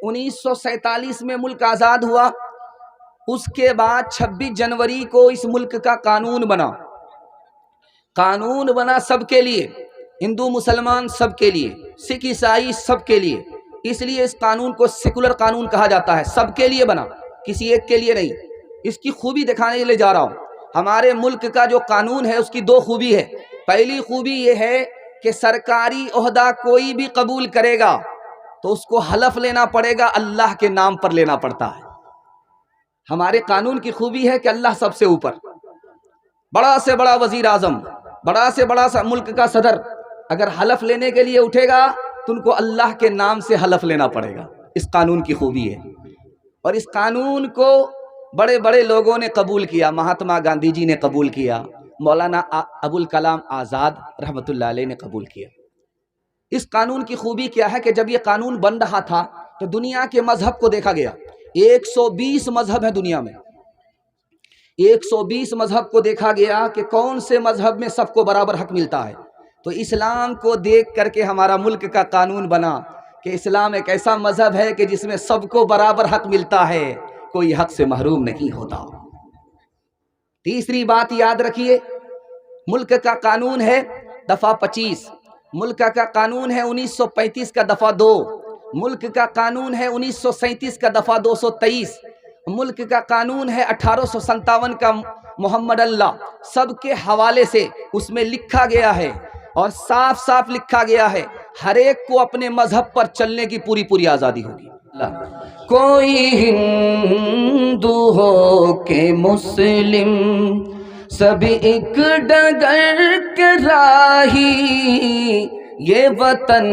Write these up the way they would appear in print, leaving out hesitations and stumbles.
1947 में मुल्क आज़ाद हुआ। उसके बाद 26 जनवरी को इस मुल्क का कानून बना। कानून बना सबके लिए, हिंदू मुसलमान सबके लिए, सिख ईसाई सबके लिए। इसलिए इस कानून को सेकुलर कानून कहा जाता है। सबके लिए बना, किसी एक के लिए नहीं। इसकी खूबी दिखाने के लिए जा रहा हूँ। हमारे मुल्क का जो कानून है उसकी दो खूबी है। पहली खूबी ये है कि सरकारी ओहदा कोई भी कबूल करेगा तो उसको हलफ लेना पड़ेगा, अल्लाह के नाम पर लेना पड़ता है। हमारे कानून की खूबी है कि अल्लाह सबसे ऊपर। बड़ा से बड़ा वजीर आजम, बड़ा से बड़ा मुल्क का सदर अगर हलफ लेने के लिए उठेगा तो उनको अल्लाह के नाम से हलफ लेना पड़ेगा। इस कानून की खूबी है। और इस कानून को बड़े बड़े लोगों ने कबूल किया। महात्मा गांधी जी ने कबूल किया, मौलाना अबुल कलाम आज़ाद रहमतुल्लाह अलैह ने कबूल किया। इस कानून की खूबी क्या है कि जब ये कानून बन रहा था तो दुनिया के मजहब को देखा गया। 120 मजहब है दुनिया में। 120 मजहब को देखा गया कि कौन से मजहब में सबको बराबर हक मिलता है। तो इस्लाम को देख करके हमारा मुल्क का कानून बना कि इस्लाम एक ऐसा मजहब है कि जिसमें सबको बराबर हक मिलता है, कोई हक से महरूम नहीं होता। तीसरी बात याद रखिए, मुल्क का कानून है दफ़ा 25, मुल्क का कानून है 1935 का दफ़ा 2, मुल्क का कानून है 1937 का दफ़ा 223, मुल्क का कानून है 1857 का मोहम्मद अल्लाह। सबके हवाले से उसमें लिखा गया है और साफ साफ लिखा गया है हर एक को अपने मजहब पर चलने की पूरी पूरी आज़ादी होगी। कोई हिंदू हो के मुस्लिम, सभी एक डगर के राही, ये वतन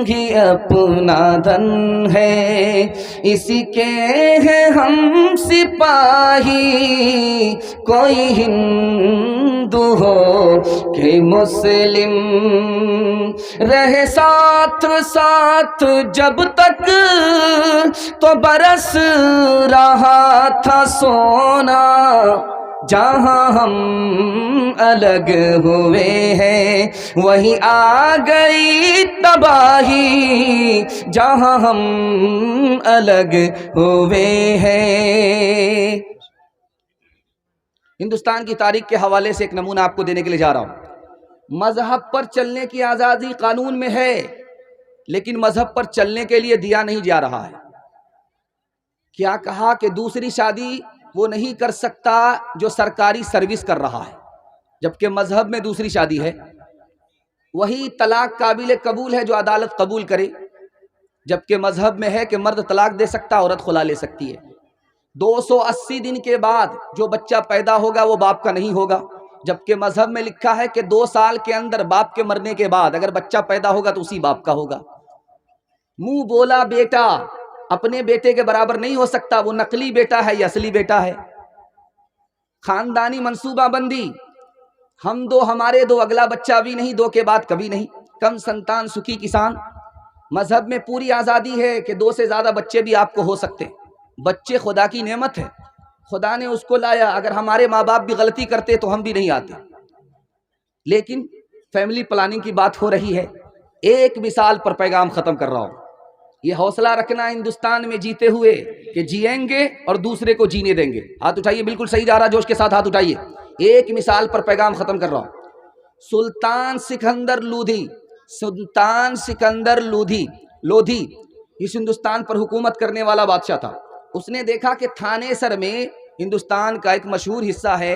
ही अपना धन है, इसी के हैं हम सिपाही। कोई हिंदू हो के मुस्लिम, रहे साथ साथ जब तक तो बरस रहा था सोना, जहाँ हम अलग हुए हैं वहीं आ गई तबाही, जहाँ हम अलग हुए हैं। हिंदुस्तान की तारीख के हवाले से एक नमूना आपको देने के लिए जा रहा हूँ। मजहब पर चलने की आज़ादी कानून में है, लेकिन मजहब पर चलने के लिए दिया नहीं जा रहा है। क्या कहा कि दूसरी शादी वो नहीं कर सकता जो सरकारी सर्विस कर रहा है, जबकि मजहब में दूसरी शादी है। वही तलाक काबिल कबूल है जो अदालत कबूल करे, जबकि मजहब में है कि मर्द तलाक दे सकता, औरत खुला ले सकती है। 280 दिन के बाद जो बच्चा पैदा होगा वो बाप का नहीं होगा, जबकि मजहब में लिखा है कि 2 साल के अंदर बाप के मरने के बाद अगर बच्चा पैदा होगा तो उसी बाप का होगा। मुंह बोला बेटा अपने बेटे के बराबर नहीं हो सकता, वो नकली बेटा है या असली बेटा है। खानदानी मंसूबाबंदी, हम दो हमारे दो, अगला बच्चा भी नहीं, 2 के बाद कभी नहीं, कम संतान सुखी किसान। मजहब में पूरी आज़ादी है कि 2 से ज़्यादा बच्चे भी आपको हो सकते। बच्चे खुदा की नेमत है, खुदा ने उसको लाया। अगर हमारे माँ बाप भी गलती करते तो हम भी नहीं आते। लेकिन फैमिली प्लानिंग की बात हो रही है। एक मिसाल पर पैगाम ख़त्म कर रहा हूँ। ये हौसला रखना हिंदुस्तान में जीते हुए कि जिएंगे और दूसरे को जीने देंगे। हाथ उठाइए, बिल्कुल सही जा रहा, जोश के साथ हाथ उठाइए। एक मिसाल पर पैगाम खत्म कर रहा हूं। सुल्तान सिकंदर लोधी, सुल्तान सिकंदर लोधी इस हिंदुस्तान पर हुकूमत करने वाला बादशाह था। उसने देखा कि थानेसर में, हिंदुस्तान का एक मशहूर हिस्सा है,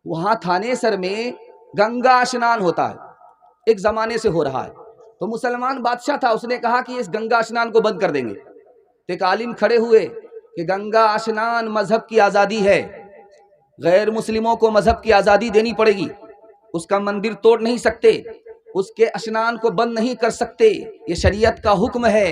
वहां थानेसर में गंगा स्नान होता है, एक जमाने से हो रहा है। तो मुसलमान बादशाह था, उसने कहा कि इस गंगा स्नान को बंद कर देंगे। तो एक आलिम खड़े हुए कि गंगा स्नान मजहब की आज़ादी है, गैर मुस्लिमों को मजहब की आज़ादी देनी पड़ेगी, उसका मंदिर तोड़ नहीं सकते, उसके स्नान को बंद नहीं कर सकते, ये शरीयत का हुक्म है।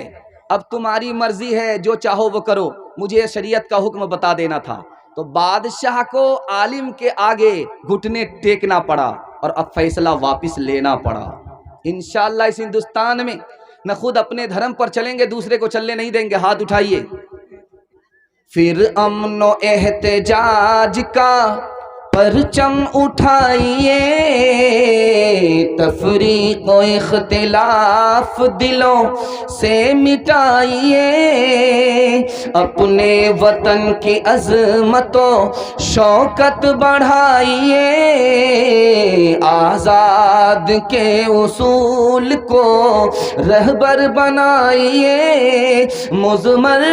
अब तुम्हारी मर्जी है, जो चाहो वो करो, मुझे शरीयत का हुक्म बता देना था। तो बादशाह को आलिम के आगे घुटने टेकना पड़ा और अब फैसला वापस लेना पड़ा। इंशाअल्लाह इस हिंदुस्तान में न खुद अपने धर्म पर चलेंगे, दूसरे को चलने नहीं देंगे। हाथ उठाइए। फिर अमनो एहतजाज का परचम उठाइए, तफरीक व इख्तिलाफ दिलों से मिटाइए, अपने वतन की अज़मतो शौकत बढ़ाइए, आज़ाद के उसूल को रहबर बनाइए, मुज़मर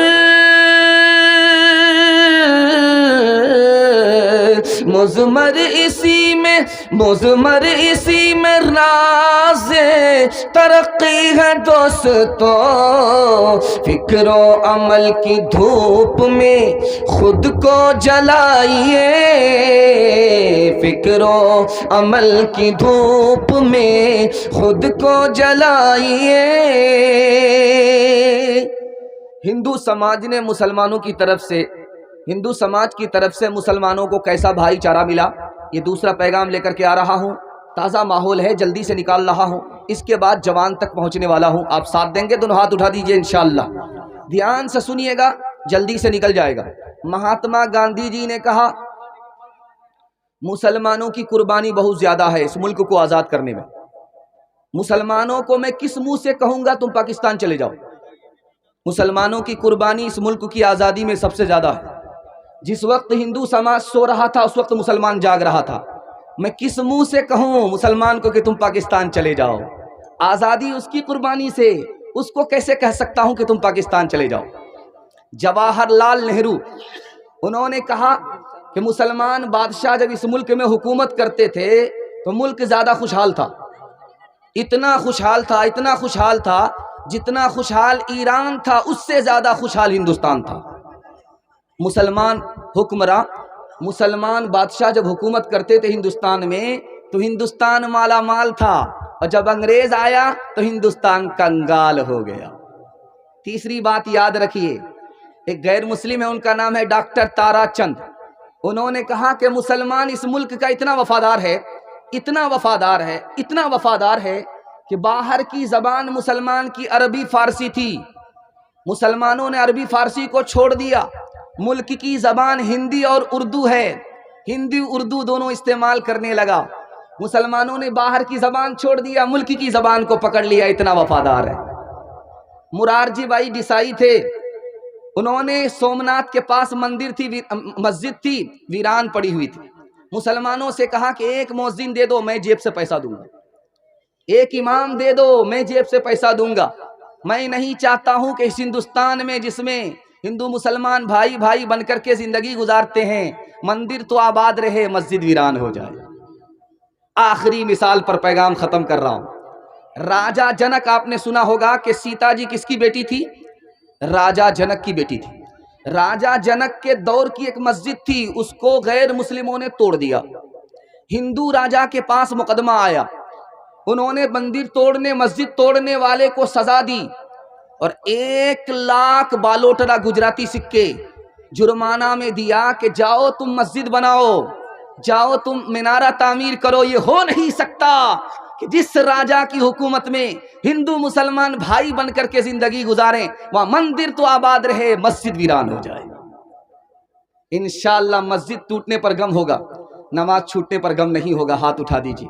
इसी में राज़े तरक्की है दोस्तों, फिक्रो अमल की धूप में खुद को जलाइए, फिक्रो अमल की धूप में खुद को जलाइए। हिंदू समाज ने मुसलमानों की तरफ से, हिंदू समाज की तरफ से मुसलमानों को कैसा भाईचारा मिला, ये दूसरा पैगाम लेकर के आ रहा हूँ। ताज़ा माहौल है, जल्दी से निकाल रहा हूँ, इसके बाद जवान तक पहुँचने वाला हूँ। आप साथ देंगे, दोनों हाथ उठा दीजिए इंशाअल्लाह। ध्यान से सुनिएगा, जल्दी से निकल जाएगा। महात्मा गांधी जी ने कहा मुसलमानों की कुर्बानी बहुत ज़्यादा है इस मुल्क को आज़ाद करने में। मुसलमानों को मैं किस मुँह से कहूँगा तुम पाकिस्तान चले जाओ? मुसलमानों की कुर्बानी इस मुल्क की आज़ादी में सबसे ज़्यादा है। जिस वक्त हिंदू समाज सो रहा था उस वक्त मुसलमान जाग रहा था। मैं किस मुंह से कहूँ मुसलमान को कि तुम पाकिस्तान चले जाओ? आज़ादी उसकी कुर्बानी से, उसको कैसे कह सकता हूँ कि तुम पाकिस्तान चले जाओ? जवाहरलाल नेहरू, उन्होंने कहा कि मुसलमान बादशाह जब इस मुल्क में हुकूमत करते थे तो मुल्क ज़्यादा खुशहाल था। इतना खुशहाल था, इतना खुशहाल था, जितना खुशहाल ईरान था उससे ज़्यादा खुशहाल हिंदुस्तान था। मुसलमान हुक्मरान, मुसलमान बादशाह जब हुकूमत करते थे हिंदुस्तान में तो हिंदुस्तान माला माल था, और जब अंग्रेज आया तो हिंदुस्तान कंगाल हो गया। तीसरी बात याद रखिए, एक गैर मुस्लिम है, उनका नाम है डॉक्टर ताराचंद। उन्होंने कहा कि मुसलमान इस मुल्क का इतना वफादार है, इतना वफादार है, इतना वफादार है कि बाहर की ज़बान मुसलमान की अरबी फ़ारसी थी, मुसलमानों ने अरबी फ़ारसी को छोड़ दिया। मुल्क की ज़बान हिंदी और उर्दू है, हिंदी उर्दू दोनों इस्तेमाल करने लगा। मुसलमानों ने बाहर की ज़बान छोड़ दिया, मुल्क की ज़बान को पकड़ लिया, इतना वफादार है। मुरारजी भाई देसाई थे, उन्होंने सोमनाथ के पास मंदिर थी, मस्जिद थी, वीरान पड़ी हुई थी। मुसलमानों से कहा कि एक मौज़िन दे दो, मैं जेब से पैसा दूंगा, एक इमाम दे दो, मैं जेब से पैसा दूंगा। मैं नहीं चाहता हूं कि इस हिंदुस्तान में जिसमें हिंदू मुसलमान भाई भाई बनकर के जिंदगी गुजारते हैं, मंदिर तो आबाद रहे, मस्जिद वीरान हो जाए। आखिरी मिसाल पर पैगाम खत्म कर रहा हूं। राजा जनक, आपने सुना होगा कि सीता जी किसकी बेटी थी? राजा जनक की बेटी थी। राजा जनक के दौर की एक मस्जिद थी, उसको गैर मुस्लिमों ने तोड़ दिया। हिंदू राजा के पास मुकदमा आया, उन्होंने मंदिर तोड़ने, मस्जिद तोड़ने वाले को सजा दी और 1 लाख बालोटरा गुजराती सिक्के जुर्माना में दिया कि जाओ तुम मस्जिद बनाओ, जाओ तुम मीनारा तामीर करो। ये हो नहीं सकता कि जिस राजा की हुकूमत में हिंदू मुसलमान भाई बनकर के जिंदगी गुजारें, वहां मंदिर तो आबाद रहे, मस्जिद वीरान हो जाए। इंशाअल्लाह मस्जिद टूटने पर गम होगा, नमाज छूटने पर गम नहीं होगा। हाथ उठा दीजिए।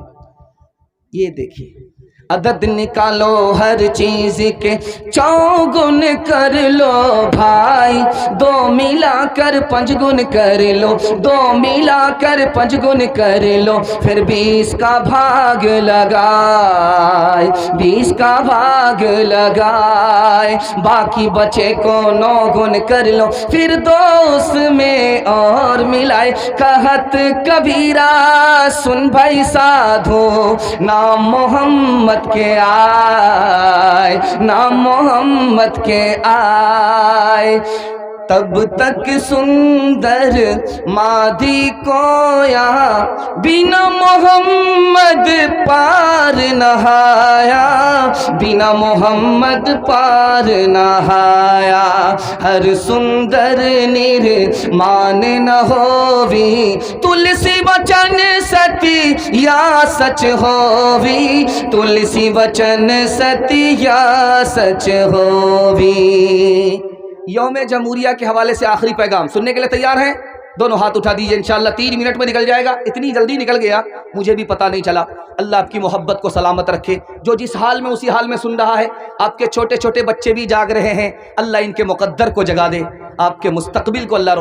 ये देखिए, अदद निकालो हर चीज के, चौगुन कर लो भाई, 2 मिलाकर 5 गुण कर लो, 2 मिलाकर 5 गुण कर लो, फिर 20 का भाग लगाए, 20 का भाग लगाए, बाकी बचे को 9 गुण कर लो, फिर 2 उसमें और मिलाए। कहत कबीरा सुन भाई साधो, नाम मोहम्मद के आए, नाम मोहम्मद के आए, तब तक सुंदर मादी को यहाँ बिना मोहम्मद पार नहाया, बिना मोहम्मद पार नहाया। हर सुंदर निर्माण न होवी, तुलसी वचन सती या सच होवी, तुलसी वचन सती या सच होवी। यौम जमहूरिया के हवाले से आखिरी पैगाम सुनने के लिए तैयार हैं? दोनों हाथ उठा दीजिए, इंशाअल्लाह 3 मिनट में निकल जाएगा। इतनी जल्दी निकल गया मुझे भी पता नहीं चला। अल्लाह आपकी मोहब्बत को सलामत रखे। जो जिस हाल में उसी हाल में सुन रहा है, आपके छोटे छोटे बच्चे भी जाग रहे हैं, अल्लाह इनके मुक़द्दर को जगा दे, आपके मुस्तक़बिल को अल्लाह